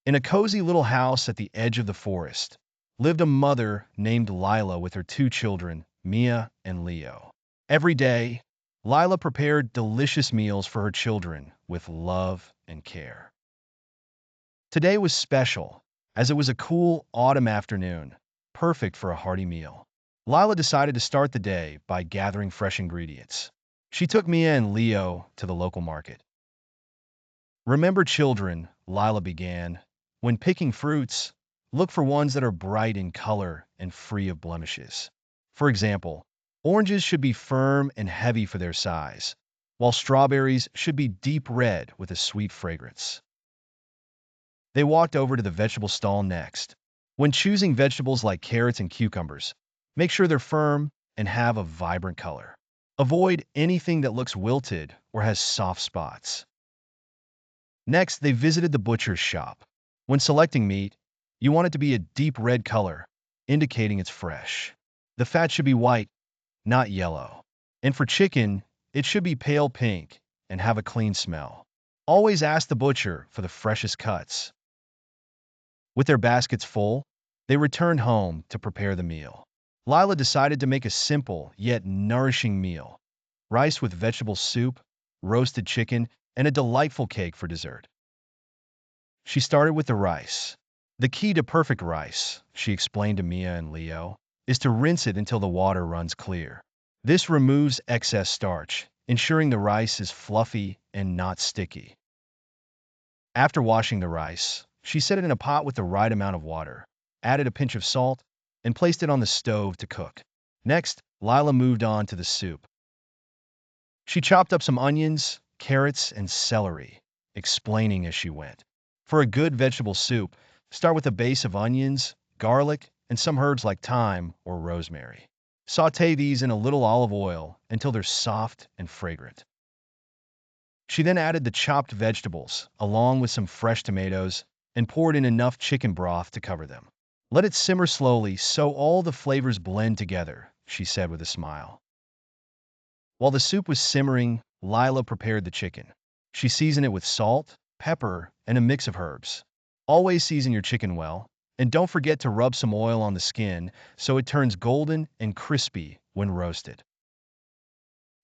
In a cozy little house at the edge of the forest lived a mother named Lila with her two children, Mia and Leo. Every day, Lila prepared delicious meals for her children with love and care. Today was special, as it was a cool autumn afternoon, perfect for a hearty meal. Lila decided to start the day by gathering fresh ingredients. She took Mia and Leo to the local market. Remember, children, Lila began, when picking fruits, look for ones that are bright in color and free of blemishes. For example, oranges should be firm and heavy for their size, while strawberries should be deep red with a sweet fragrance. They walked over to the vegetable stall next. When choosing vegetables like carrots and cucumbers, make sure they're firm and have a vibrant color. Avoid anything that looks wilted or has soft spots. Next, they visited the butcher's shop. When selecting meat, you want it to be a deep red color, indicating it's fresh. The fat should be white, not yellow. And for chicken, it should be pale pink and have a clean smell. Always ask the butcher for the freshest cuts. With their baskets full, they returned home to prepare the meal. Lila decided to make a simple yet nourishing meal: rice with vegetable soup, roasted chicken, and a delightful cake for dessert. She started with the rice. The key to perfect rice, she explained to Mia and Leo, is to rinse it until the water runs clear. This removes excess starch, ensuring the rice is fluffy and not sticky. After washing the rice, she set it in a pot with the right amount of water, added a pinch of salt, and placed it on the stove to cook. Next, Lila moved on to the soup. She chopped up some onions, carrots, and celery, explaining as she went. For a good vegetable soup, start with a base of onions, garlic, and some herbs like thyme or rosemary. Sauté these in a little olive oil until they're soft and fragrant. She then added the chopped vegetables, along with some fresh tomatoes, and poured in enough chicken broth to cover them. Let it simmer slowly so all the flavors blend together, she said with a smile. While the soup was simmering, Lila prepared the chicken. She seasoned it with salt, pepper, and a mix of herbs. Always season your chicken well, and don't forget to rub some oil on the skin so it turns golden and crispy when roasted.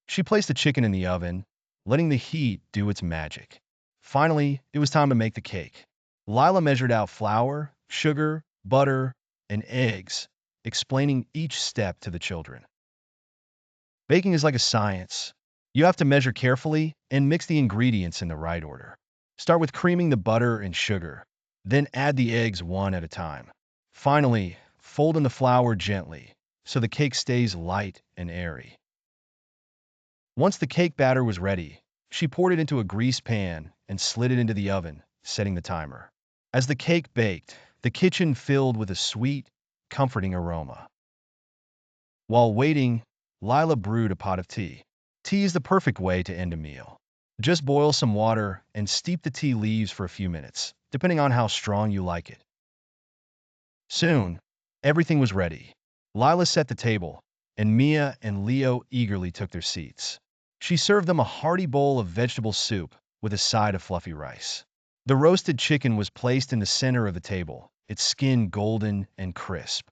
She placed the chicken in the oven, letting the heat do its magic. Finally, it was time to make the cake. Lila measured out flour, sugar, butter, and eggs, explaining each step to the children. Baking is like a science. You have to measure carefully and mix the ingredients in the right order. Start with creaming the butter and sugar, then add the eggs one at a time. Finally, fold in the flour gently so the cake stays light and airy. Once the cake batter was ready, she poured it into a greased pan and slid it into the oven, setting the timer. As the cake baked, the kitchen filled with a sweet, comforting aroma. While waiting, Lila brewed a pot of tea. Tea is the perfect way to end a meal. Just boil some water and steep the tea leaves for a few minutes, depending on how strong you like it. Soon, everything was ready. Lila set the table, and Mia and Leo eagerly took their seats. She served them a hearty bowl of vegetable soup with a side of fluffy rice. The roasted chicken was placed in the center of the table, its skin golden and crisp.